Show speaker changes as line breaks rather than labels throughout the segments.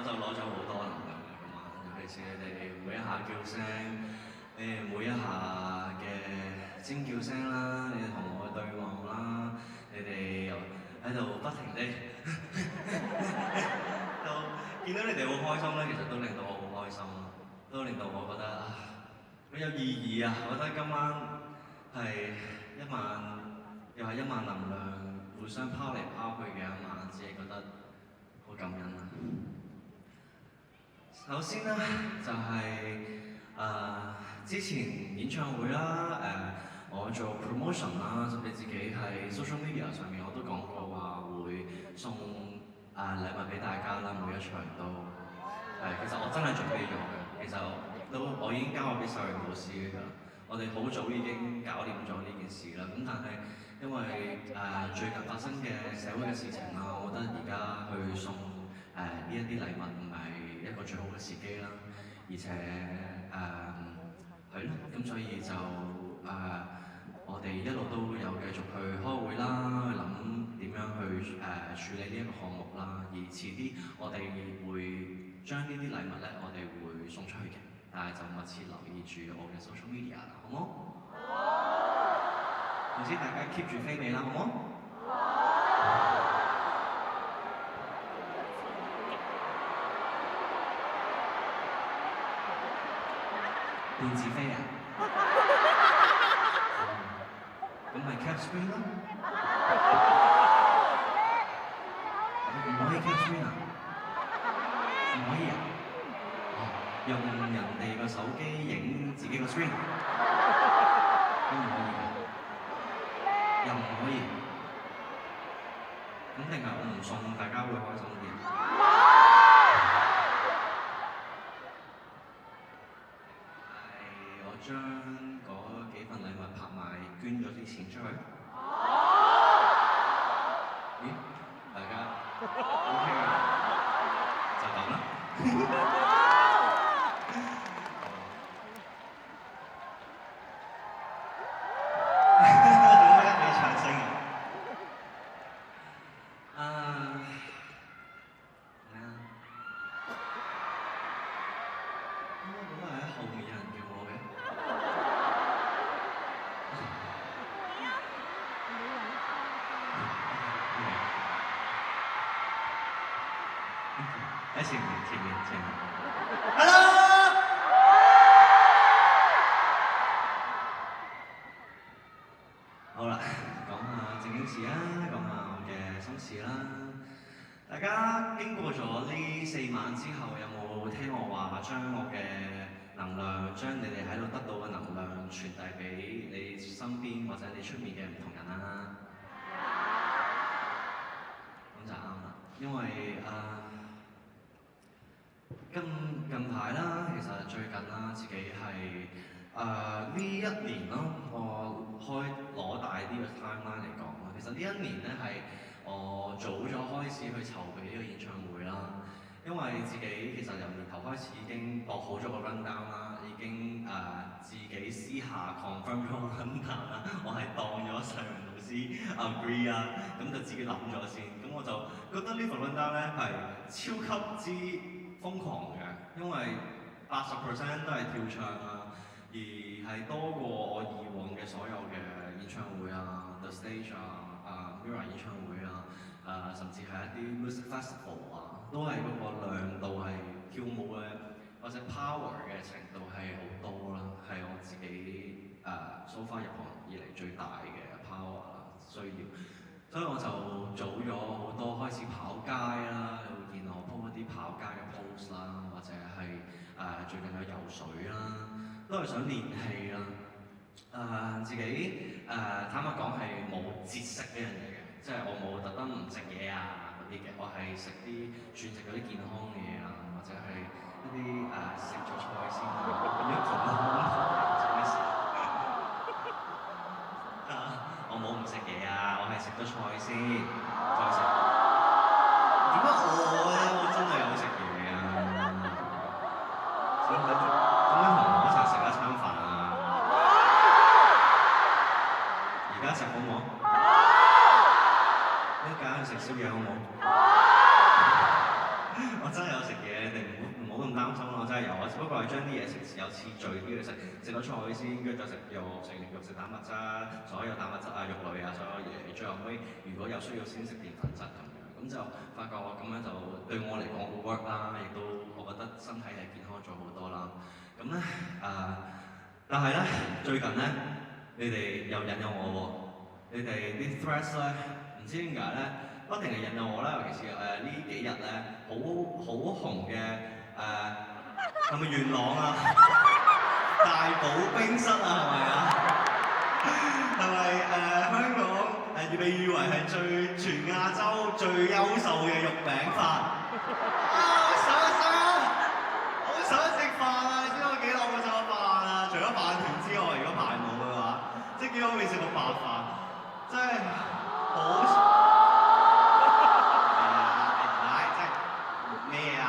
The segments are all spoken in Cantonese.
就攞咗好多能量嘅今晚，尤其是你哋每一下叫聲，你哋每一下嘅尖叫聲啦，你哋同我嘅對望啦，你哋又喺度不停地都見到你哋好開心咧，其實都令到我好開心咯，都令到我覺得啊好有意義啊！我覺得今晚係一晚又係一晚能量互相拋嚟拋去嘅一晚，只係覺得好感恩啊！首先咧就係、之前演唱會啦，我做 promotion 啦，甚至自己喺 social media 上面我都講過話會送禮物俾大家啦，每一場都其實我真係準備咗嘅，其實我已經交咗俾秀榮老師㗎，我哋好早已經搞掂咗呢件事啦。咁但係因為最近發生嘅社會嘅事情啦，我覺得而家去送呢一啲禮物唔係一個最好嘅時機啦，而且係咯，咁所以就我哋一路都有繼續去開會啦，去諗點樣去處理呢一個項目啦，而遲啲我哋會將呢啲禮物咧，我哋會送出去嘅，但係就密切留意住我嘅 social media 啦，好唔好？唔知大家 keep 住飛尾啦，好唔好？電子飛啊！咁咪 cap screen 咯？唔可以 cap screen 啊？唔可以啊？用人哋個手機影自己個 screen 都唔可以嘅，又唔可以。咁定係我唔送，大家會開心啲？將嗰幾份禮物拍賣，捐咗啲錢出去。咦？大家 OK 啊？就咁啦。點解俾掌聲啊？咩啊？點解喺後面有人叫我嘅？喺前面。Hello！ 好啦，講下正經事啦，講下我嘅心事啦。大家經過咗呢4晚之後，有冇聽我話將我嘅能量，將你哋喺度得到嘅能量傳遞俾你身邊或者你出面嘅唔同人啊？咁就啱啦，因為近排啦，其實最近啦，自己係呢一年啦，我攞大啲嘅 timeline 嚟講啦，其實呢一年咧係我早咗開始去籌備呢個演唱會啦，因為自己其實由年頭開始已經度好咗個 rundown 啦，已經自己私下 confirm 咗個 rundown 啦，我係當咗上老師 agree 啊，咁就自己諗咗先，咁我就覺得呢份 rundown 咧係超級之瘋狂嘅，因為80% 都係跳唱啊，而係多過我以往嘅所有嘅演唱會啊 ，The Stage 啊，Mirror 演唱會啊，甚至係一啲 music festival 啊，都係嗰個亮度係跳舞嘅或者 power 嘅程度係好多啦，係我自己so far 入行以嚟最大嘅 power 啦，需要。所以我就早咗好多開始跑街啦，你會見我 po 一啲跑街嘅 post 啦，或者係最近有游水啦，都係想練氣啦。自己坦白講係冇節食呢樣嘢嘅，即係我冇特登唔食嘢啊嗰啲嘅，我係食啲轉食嗰啲健康嘅嘢啊，或者係一啲食咗菜先啊，咁樣健康做咩事？我冇唔食嘢啊，我係食咗菜先，再食。點解我真係有食嘢啊？點解同我一齊食一餐飯啊？而家食好唔好？一陣間去食宵夜好唔好？我真係有食嘢，將啲嘢食有次序啲去食，食咗菜先，跟住再食肉，食完肉食蛋白質，所有蛋白質啊、肉類啊，所有嘢，最後尾如果有需要先食澱粉質咁樣，咁就發覺咁樣就對我嚟講好 work 啦，亦都我覺得身體係健康咗好多啦。咁咧但係咧最近咧，你哋又引誘我喎，你哋啲 threads 咧，唔知點解咧，不停係引誘我啦，尤其是呢幾日咧，好紅嘅係咪元朗啊？大堡冰室啊，係咪啊？係咪香港被譽為係全亞洲最優秀嘅肉餅法？好想食飯啊！你知我幾耐冇食過飯啊？除咗飯團之外，如果排冇嘅話，即係幾耐未食過白飯，真係好〜即係咩啊？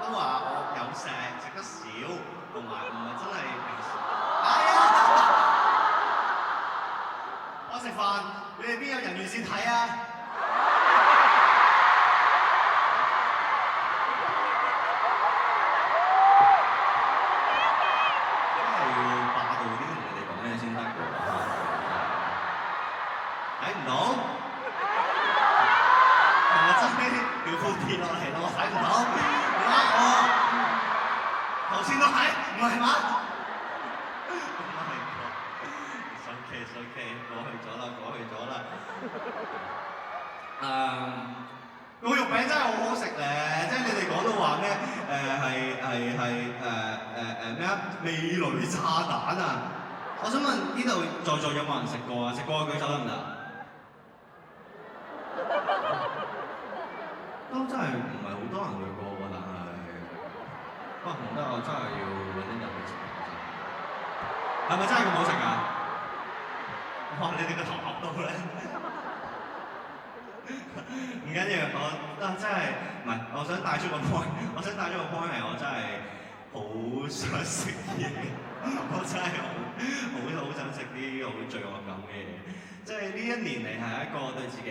都話我有食得少，同埋唔係真係平時。我食飯，你哋邊有人緣線睇啊？睇唔到，係咪真係條褲跌落嚟咯？我睇唔到，唔呃我，頭先都係，唔係嘛？It's okay，過去咗啦。個肉餅真係好好食咧，即係你哋講到話咩？咩啊？味蕾炸彈啊！我想問呢度在座有冇人食過啊？食過舉手得唔得？都真係唔係好多人去過喎，但係，唔得，我真係要揾一日去食。係咪真係咁好食㗎？哇！你哋個頭殼到咧，唔緊要，我真係唔係，我想帶出個 point，係我真係好想食嘢，我真係好想食啲好罪惡感嘅嘢。即係呢一年嚟係一個對自己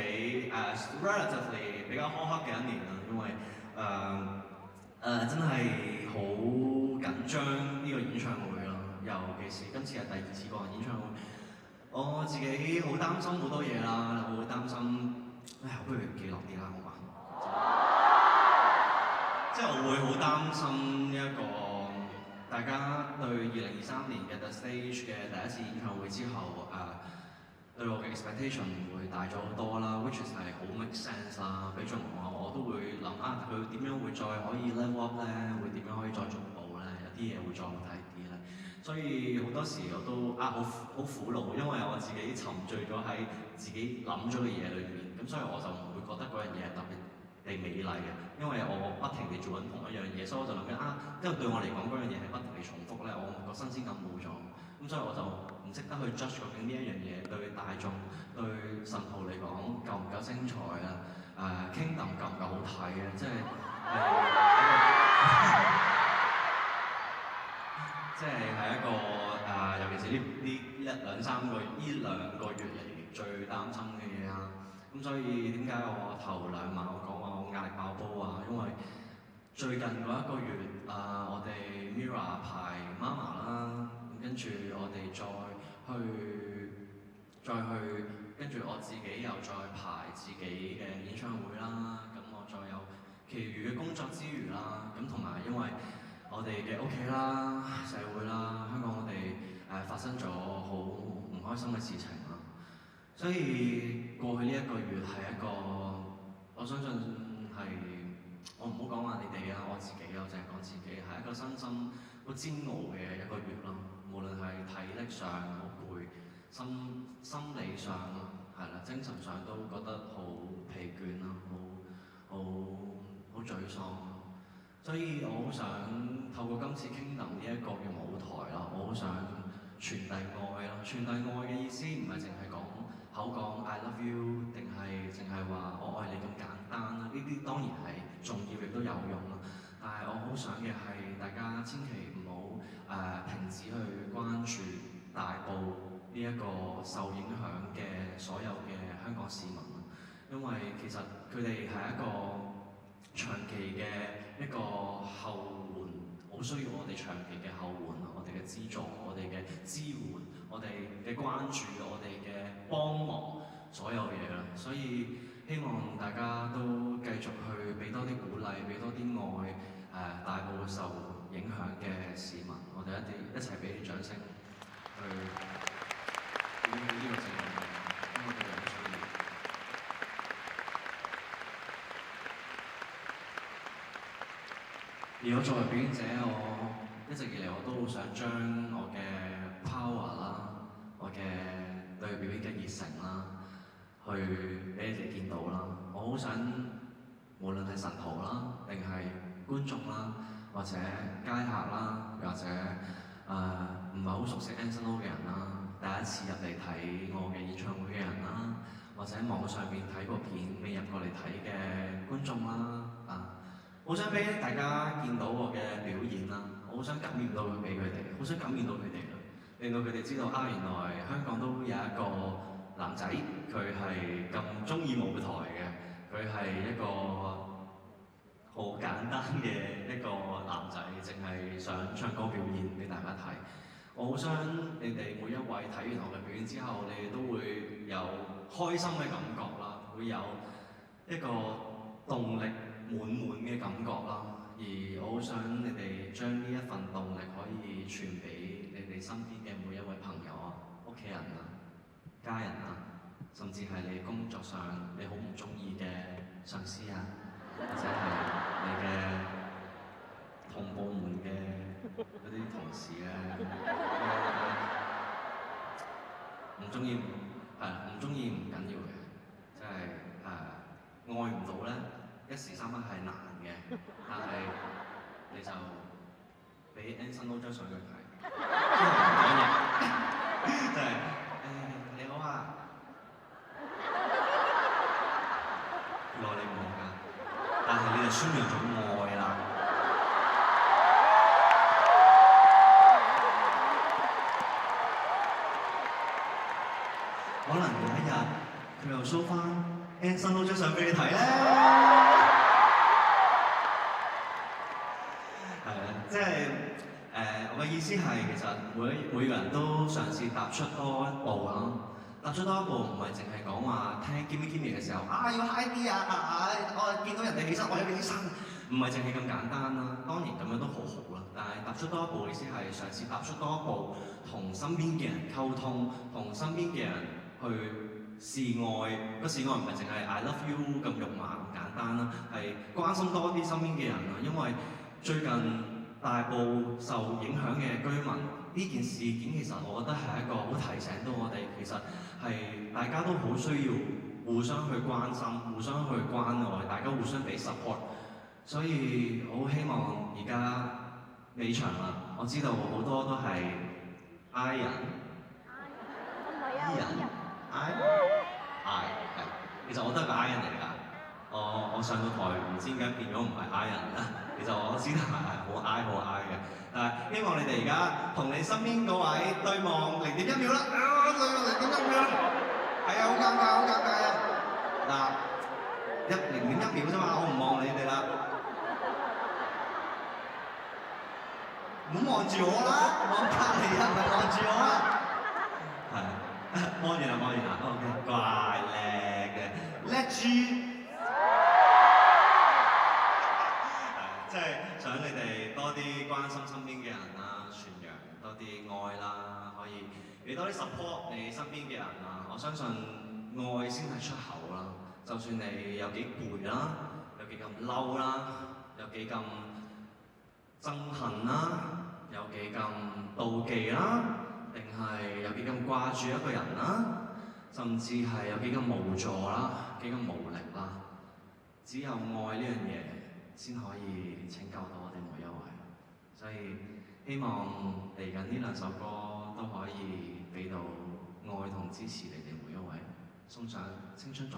relatively 比較苛刻嘅一年啦，因為真係好緊張呢個演唱會啦，尤其是今次係第二次個人演唱會，我自己好擔心好多嘢啦，我會擔心，不如記落啲啦，好嘛？即係我會好擔心呢一個大家對2023年嘅 The Stage 嘅第一次演唱會之後對我嘅 expectation 會大咗好多啦 ，which is 係好 make sense 啦。俾咗我都會諗佢點樣會再可以 level up 咧，會點樣可以再進步咧？有啲嘢會再好睇啲咧。所以好多時我都好苦惱，因為我自己沉醉咗喺自己諗咗嘅嘢裏面，咁所以我就唔會覺得嗰樣嘢係特別地美麗嘅，因為我不停地做緊同一樣嘢，所以我就諗緊因為對我嚟講嗰樣嘢係不停地重複咧，我個新鮮感冇咗，咁所以我就唔識得去 judge 究竟呢一樣嘢對大眾、對神徒嚟講夠唔夠精彩啊？Kingdom 夠唔夠好睇啊？即係係一個尤其是呢兩個月嚟最擔心嘅嘢啊！咁所以點解我頭2晚我講話我壓力爆煲啊？因為最近嗰1個月我哋 Mirror 排 Mama 啦，咁跟住我哋再去，跟住我自己又再排自己嘅演唱會啦，咁我再有其餘嘅工作之餘啦，咁同埋因為我哋嘅屋企啦、社會啦、香港我哋發生咗好唔開心嘅事情啦，所以過去呢1個月係一個我相信係我唔好講話你哋啊，我自己我淨係講自己係一個身心好煎熬嘅1個月咯，無論係體力上好攰。心理上係啦，精神上都覺得好疲倦啦，好沮喪。所以我好想透過今次 Kingdom 呢一個嘅舞台啦，我好想傳遞愛啦。傳遞愛嘅意思唔係淨係口講 I love you， 定係淨係話我愛你咁簡單啦。呢啲當然係重要，亦都有用啦。但係我好想嘅係大家千祈唔好停止去關注大埔呢一個受影響嘅所有嘅香港市民，因為其實佢哋係一個長期嘅一個後援，我好需要我哋長期嘅後援，我哋嘅資助，我哋嘅支援，我哋嘅關注，我哋嘅幫忙，所有嘢啦。所以希望大家都繼續去俾多啲鼓勵，俾多啲愛大埔受影響嘅市民，我哋一齊俾啲掌聲去點起呢個正能量，因為佢哋好需要。而我作為表演者，我一直以嚟我都好想將我嘅 power 啦，我嘅對表演嘅熱誠啦，去俾你哋見到啦。我好想無論係神徒啦，定係觀眾啦，或者街客啦，或者唔係好熟悉 Anson Lo 嘅人啦，第一次入嚟睇我嘅演唱會嘅人啦，或者網上面睇過片未入過嚟睇嘅觀眾啦，好想俾大家見到我嘅表演啦，我好想感染到俾佢哋，好想感染到佢哋啦，令到佢哋知道原來香港都有一個男仔，佢係咁中意舞台嘅，佢係一個好簡單嘅一個男仔，淨係想唱歌表演俾大家睇。我好想你哋每一位睇完我嘅表演之後，你哋都會有開心嘅感覺啦，會有一個動力滿滿嘅感覺啦。而我好想你哋將呢一份動力可以傳俾你哋身邊嘅每一位朋友啊、屋企人啊、家人啊，甚至係你工作上你好唔中意嘅上司啊，或者係你嘅同部門嘅嗰啲同事咧，唔中意唔中意唔緊要嘅，即係愛唔到咧，一時三刻係難嘅，但係你就俾 Anson Lo 張相佢睇，唔講嘢，就係你好啊，原來你唔好㗎，但係你就宣揚咗愛啦。可能有一日佢又 show 翻 Anson Lo 張相俾你睇咧，係啊，即係我嘅意思係其實每個人都嘗試踏出多一步啦，踏出多一步唔係淨係講話聽 Gimme Gimme 嘅時候要 high 啲我見到人哋起身我有幾啲生，唔係淨係咁簡單啦。當然咁樣都好好啦，但係踏出多一步意思係嘗試踏出多一步，同身邊嘅人溝通，同身邊嘅人去示愛，個示愛唔係淨係 I love you 咁肉麻咁簡單啦，係關心多啲身邊嘅人啊。因為最近大埔受影響嘅居民呢件事件，其實我覺得係一個好提醒到我哋，其實係大家都好需要互相去關心、互相去關愛，大家互相俾 support。所以我好希望而家尾場啦，我知道好多都係 I 人、E 人。I 係，其實我都係個 I 人嚟㗎。我上到台唔知點解變咗唔係 I 人啦。其實我知道係好 I 嘅，但係希望你哋而家同你身邊嗰位對望0.1秒啦，0.1秒啦，係啊，好尷尬，好尷尬啊！嗱，0.1秒啫嘛，我唔望你哋啦，唔好望住我啦，望隔離啊，唔係望住我啦，係。望完啦 ，OK， 怪叻嘅，叻豬，即係想你哋多啲關心身邊嘅人啦，傳揚多啲愛啦，可以俾多啲 support 你身邊嘅人啦。我相信愛先係出口啦，就算你有幾攰啦，有幾咁嬲啦，有幾咁憎恨啦，有幾咁妒忌啦。定係有幾咁掛住一個人啦，甚至係有幾咁無助啦，幾咁無力啦。只有愛呢樣嘢先可以拯救到我哋每一位。所以希望嚟緊呢兩首歌都可以俾到愛同支持你哋每一位，送上青春頌。